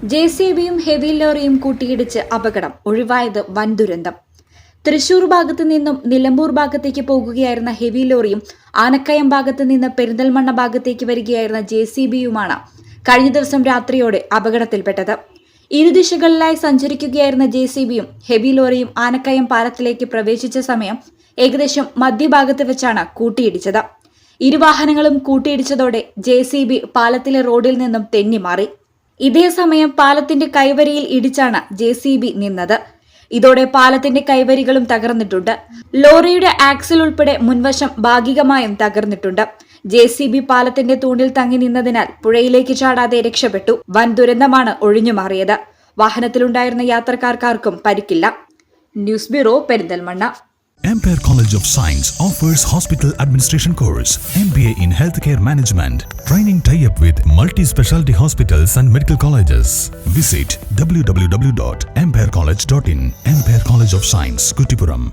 ജെസിബിയും heavy ലോറിയും കൂട്ടിയിടിച്ച് അപകടം, ഒഴിവായത് വൻ ദുരന്തം. തൃശൂർ ഭാഗത്ത് നിന്നും നിലമ്പൂർ ഭാഗത്തേക്ക് പോകുകയായിരുന്ന ഹെവി ലോറിയും ആനക്കയം ഭാഗത്ത് നിന്ന് പെരിന്തൽമണ്ണ ഭാഗത്തേക്ക് വരികയായിരുന്ന ജെസിബിയുമാണ് കഴിഞ്ഞ ദിവസം രാത്രിയോടെ അപകടത്തിൽപ്പെട്ടത്. ഇരുദിശകളിലായി സഞ്ചരിക്കുകയായിരുന്ന ജെസിബിയും ഹെവി ലോറിയും ആനക്കയം പാലത്തിലേക്ക് പ്രവേശിച്ച സമയം ഏകദേശം മധ്യഭാഗത്ത് വെച്ചാണ് കൂട്ടിയിടിച്ചത്. ഇരുവാഹനങ്ങളും കൂട്ടിയിടിച്ചതോടെ ജെസിബി പാലത്തിലെ റോഡിൽ നിന്നും തെന്നിമാറി. ഇതേസമയം പാലത്തിന്റെ കൈവരിയിൽ ഇടിച്ചാണ് ജെസിബി നിന്നത്. ഇതോടെ പാലത്തിന്റെ കൈവരികളും തകർന്നിട്ടുണ്ട്. ലോറിയുടെ ആക്സിൽ ഉൾപ്പെടെ മുൻവശം ഭാഗികമായും തകർന്നിട്ടുണ്ട്. ജെസിബി പാലത്തിന്റെ തൂണിൽ തങ്ങി നിന്നതിനാൽ പുഴയിലേക്ക് ചാടാതെ രക്ഷപ്പെട്ടു. വൻ ദുരന്തമാണ് ഒഴിഞ്ഞുമാറിയത്. വാഹനത്തിലുണ്ടായിരുന്ന യാത്രക്കാർക്കാർക്കും പരിക്കില്ല. News bureau, Perinthalmanna. Ampere College of Science offers Hospital Administration course, MBA in Healthcare Management, training tie-up with multi-specialty hospitals and medical colleges. Visit www.amperecollege.in. Ampere College of Science, Kuttipuram.